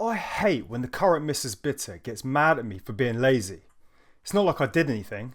I hate when the current Mrs. Bitter gets mad at me for being lazy. It's not like I did anything.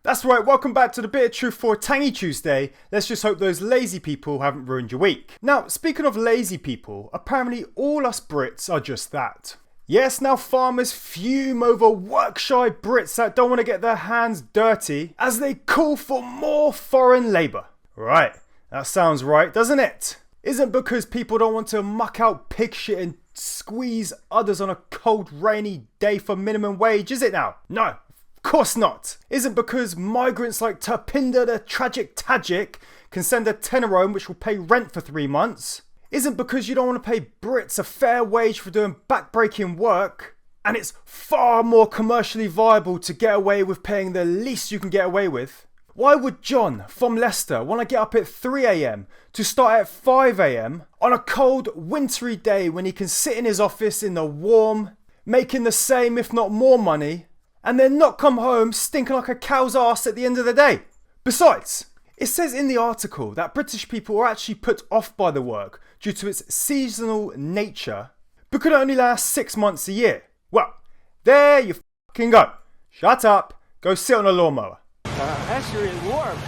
That's right, welcome back to the Bitter Truth for a Tangy Tuesday. Let's just hope those lazy people haven't ruined your week. Now, speaking of lazy people, apparently all us Brits are just that. Yes, now farmers fume over work-shy Brits that don't want to get their hands dirty as they call for more foreign labour. Right, that sounds right, doesn't it? Isn't because people don't want to muck out pig shit and squeeze others on a cold rainy day for minimum wage, is it now? No, of course not. Isn't because migrants like Terpinder the Tragic Tajik can send a tenner home which will pay rent for 3 months. Isn't because you don't want to pay Brits a fair wage for doing backbreaking work, and it's far more commercially viable to get away with paying the least you can get away with. Why would John from Leicester want to get up at 3 AM to start at 5 AM on a cold wintry day when he can sit in his office in the warm, making the same if not more money, and then not come home stinking like a cow's arse at the end of the day? Besides, it says in the article that British people are actually put off by the work due to its seasonal nature, but could only last 6 months a year. Well, there you fucking go. Shut up, go sit on a lawnmower. Actually, it's warm.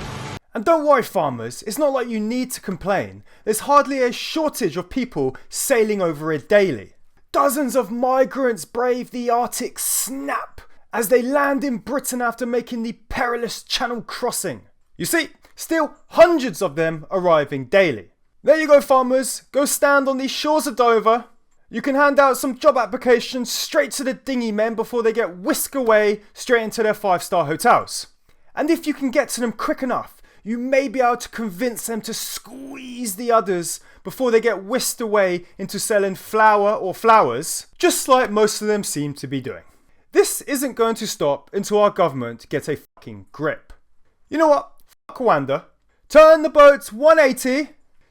And don't worry farmers, it's not like you need to complain. There's hardly a shortage of people sailing over it daily. Dozens of migrants brave the Arctic snap as they land in Britain after making the perilous Channel crossing. You see, still hundreds of them arriving daily. There you go farmers, go stand on these shores of Dover. You can hand out some job applications straight to the dinghy men before they get whisked away straight into their 5-star hotels. And if you can get to them quick enough, you may be able to convince them to squeeze the others before they get whisked away into selling flour or flowers, just like most of them seem to be doing. This isn't going to stop until our government gets a fucking grip. You know what? Fuck Rwanda. Turn the boats 180,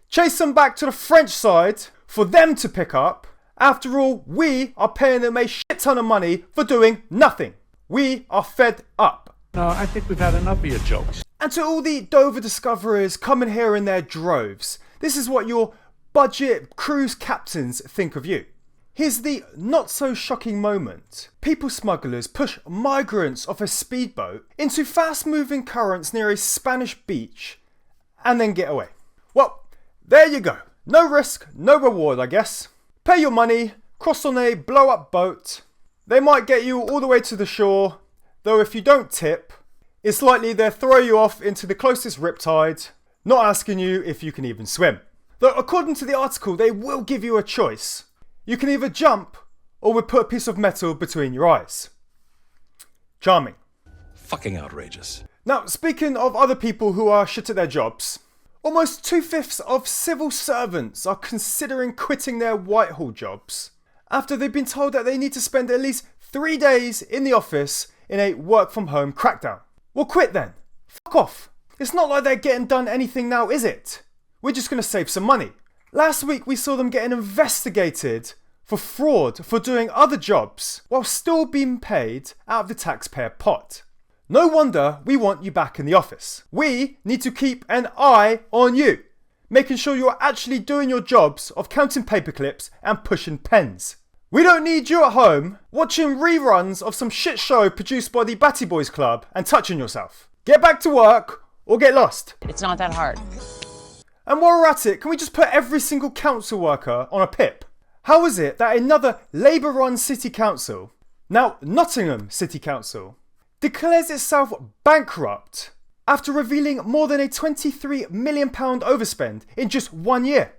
chase them back to the French side for them to pick up. After all, we are paying them a shit ton of money for doing nothing. We are fed up. No, I think we've had enough of your jokes. And to all the Dover discoverers coming here in their droves, this is what your budget cruise captains think of you. Here's the not so shocking moment. People smugglers push migrants off a speedboat into fast moving currents near a Spanish beach and then get away. Well, there you go. No risk, no reward, I guess. Pay your money, cross on a blow up boat. They might get you all the way to the shore. Though if you don't tip, it's likely they'll throw you off into the closest riptide, not asking you if you can even swim. Though according to the article, they will give you a choice. You can either jump, or we'll put a piece of metal between your eyes. Charming. Fucking outrageous. Now, speaking of other people who are shit at their jobs, almost 2/5 of civil servants are considering quitting their Whitehall jobs after they've been told that they need to spend at least 3 days in the office in a work-from-home crackdown. Well, quit then. Fuck off. It's not like they're getting done anything now, is it? We're just going to save some money. Last week we saw them getting investigated for fraud for doing other jobs while still being paid out of the taxpayer pot. No wonder we want you back in the office. We need to keep an eye on you, making sure you're actually doing your jobs of counting paper clips and pushing pens. We don't need you at home watching reruns of some shit show produced by the Batty Boys Club and touching yourself. Get back to work or get lost. It's not that hard. And while we're at it, can we just put every single council worker on a pip? How is it that another Labour-run city council, now Nottingham City Council, declares itself bankrupt after revealing more than a £23 million overspend in just 1 year?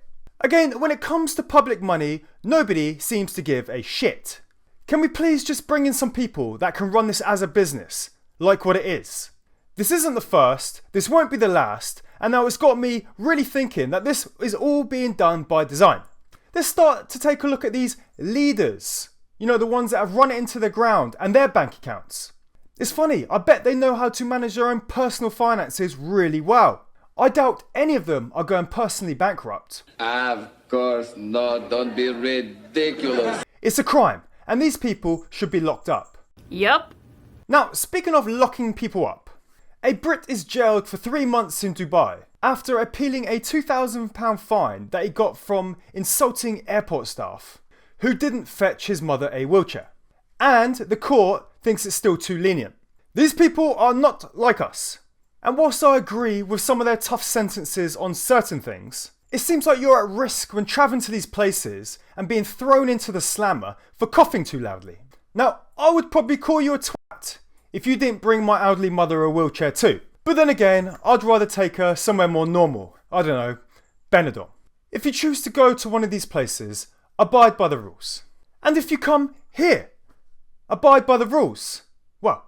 Again, when it comes to public money, nobody seems to give a shit. Can we please just bring in some people that can run this as a business, like what it is? This isn't the first, this won't be the last, and now it's got me really thinking that this is all being done by design. Let's start to take a look at these leaders. You know, the ones that have run it into the ground and their bank accounts. It's funny, I bet they know how to manage their own personal finances really well. I doubt any of them are going personally bankrupt. Of course not, don't be ridiculous. It's a crime, and these people should be locked up. Yup. Now, speaking of locking people up, A Brit is jailed for 3 months in Dubai after appealing a £2,000 fine that he got from insulting airport staff who didn't fetch his mother a wheelchair. And the court thinks it's still too lenient. These people are not like us. And whilst I agree with some of their tough sentences on certain things, it seems like you're at risk when travelling to these places and being thrown into the slammer for coughing too loudly. Now, I would probably call you a twat if you didn't bring my elderly mother a wheelchair too. But then again, I'd rather take her somewhere more normal. I don't know, Benidorm. If you choose to go to one of these places, abide by the rules. And if you come here, abide by the rules. Well,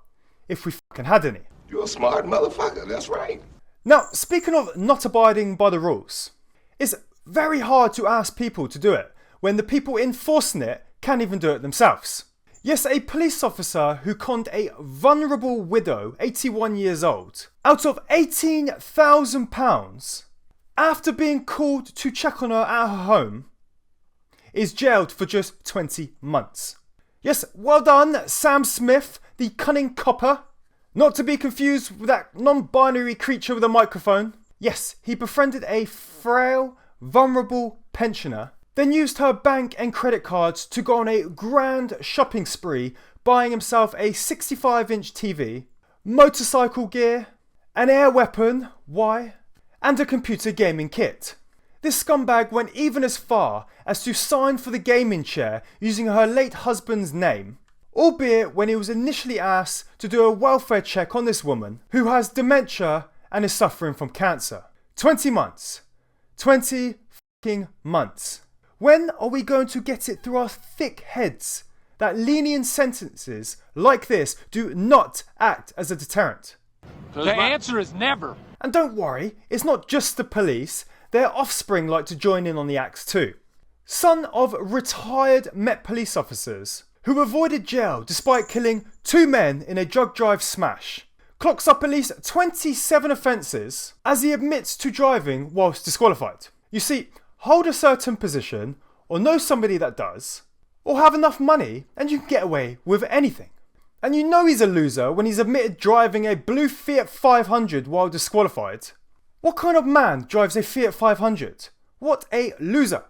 if we fucking had any. You're a smart motherfucker, that's right. Now, speaking of not abiding by the rules, it's very hard to ask people to do it when the people enforcing it can't even do it themselves. Yes, a police officer who conned a vulnerable widow, 81 years old, out of £18,000 after being called to check on her at her home, is jailed for just 20 months. Yes, well done, Sam Smith, the cunning copper. Not to be confused with that non-binary creature with a microphone. Yes, he befriended a frail, vulnerable pensioner, then used her bank and credit cards to go on a grand shopping spree, buying himself a 65-inch TV, motorcycle gear, an air weapon, why, and a computer gaming kit. This scumbag went even as far as to sign for the gaming chair using her late husband's name, albeit when he was initially asked to do a welfare check on this woman who has dementia and is suffering from cancer. 20 months. 20 fucking months. When are we going to get it through our thick heads that lenient sentences like this do not act as a deterrent? The answer is never. And don't worry, it's not just the police, their offspring like to join in on the acts too. Son of retired Met police officers who avoided jail despite killing 2 men in a drug drive smash, clocks up at least 27 offences as he admits to driving whilst disqualified. You see, hold a certain position, or know somebody that does, or have enough money and you can get away with anything. And you know he's a loser when he's admitted driving a blue Fiat 500 while disqualified. What kind of man drives a Fiat 500? What a loser.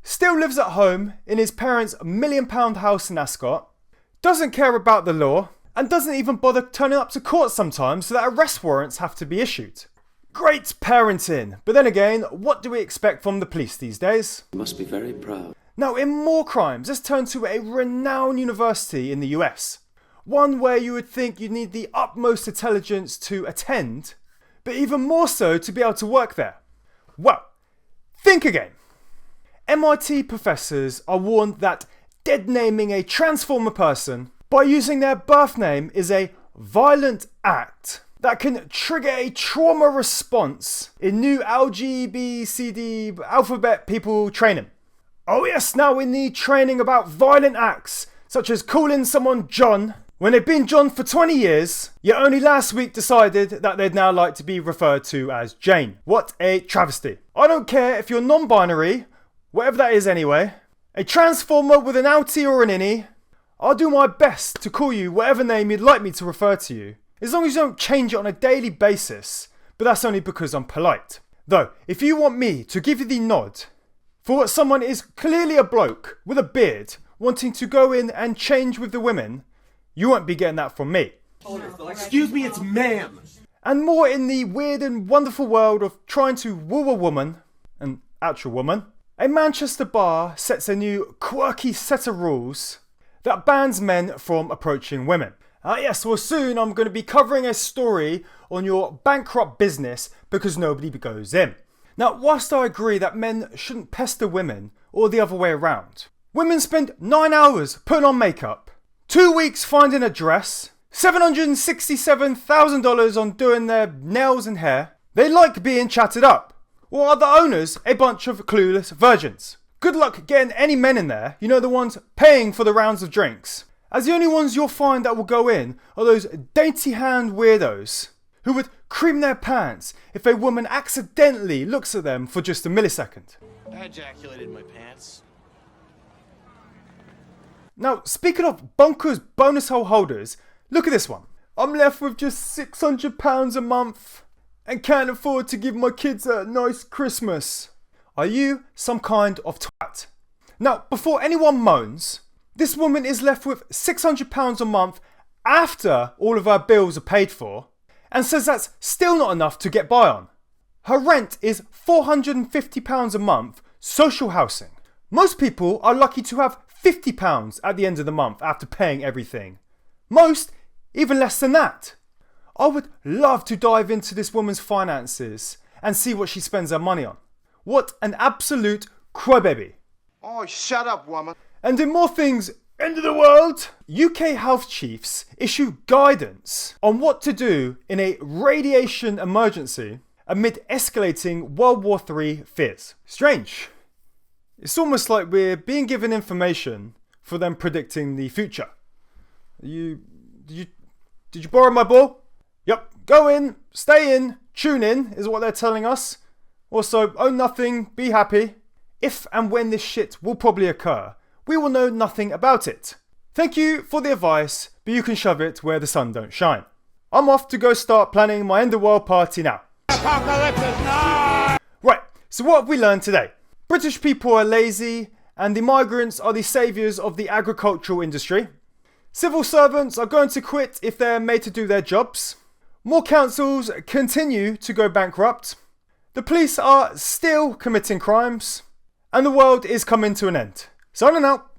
Still lives at home in his parents' £1 million house in Ascot, doesn't care about the law, and doesn't even bother turning up to court sometimes so that arrest warrants have to be issued. Great parenting, but then again, what do we expect from the police these days? You must be very proud. Now, in more crimes, let's turn to a renowned university in the US. One where you would think you'd need the utmost intelligence to attend, but even more so to be able to work there. Well, think again. MIT professors are warned that dead naming a transformer person by using their birth name is a violent act that can trigger a trauma response in new LGBTQIA alphabet people training. Oh yes, now we need training about violent acts, such as calling someone John when they've been John for 20 years, yet only last week decided that they'd now like to be referred to as Jane. What a travesty. I don't care if you're non-binary, whatever that is anyway, a transformer with an outie or an innie, I'll do my best to call you whatever name you'd like me to refer to you, as long as you don't change it on a daily basis, but that's only because I'm polite. Though, if you want me to give you the nod for what someone is clearly a bloke with a beard wanting to go in and change with the women, you won't be getting that from me. Excuse me, it's ma'am. And more in the weird and wonderful world of trying to woo a woman, an actual woman, a Manchester bar sets a new quirky set of rules that bans men from approaching women. Yes, well soon I'm going to be covering a story on your bankrupt business because nobody goes in. Now, whilst I agree that men shouldn't pester women or the other way around, women spend 9 hours putting on makeup, 2 weeks finding a dress, $767,000 on doing their nails and hair. They like being chatted up. Or are the owners a bunch of clueless virgins? Good luck getting any men in there, you know, the ones paying for the rounds of drinks. As the only ones you'll find that will go in are those dainty hand weirdos who would cream their pants if a woman accidentally looks at them for just a millisecond. I ejaculated in my pants. Now, speaking of bonkers bonus hole holders, look at this one. I'm left with just £600 a month and can't afford to give my kids a nice Christmas. Are you some kind of twat? Now, before anyone moans, this woman is left with £600 a month after all of her bills are paid for and says that's still not enough to get by on. Her rent is £450 a month, social housing. Most people are lucky to have £50 at the end of the month after paying everything. Most, even less than that. I would love to dive into this woman's finances and see what she spends her money on. What an absolute crybaby. Oh, shut up, woman. And in more things, end of the world, UK health chiefs issue guidance on what to do in a radiation emergency amid escalating World War III fears. Strange. It's almost like we're being given information for them predicting the future. Did you borrow my ball? Yep, go in, stay in, tune in is what they're telling us. Also, own nothing, be happy. If and when this shit will probably occur, we will know nothing about it. Thank you for the advice, but you can shove it where the sun don't shine. I'm off to go start planning my end of world party now. Right, so what have we learned today? British people are lazy, and the migrants are the saviours of the agricultural industry. Civil servants are going to quit if they're made to do their jobs. More councils continue to go bankrupt. The police are still committing crimes. And the world is coming to an end. Signing out.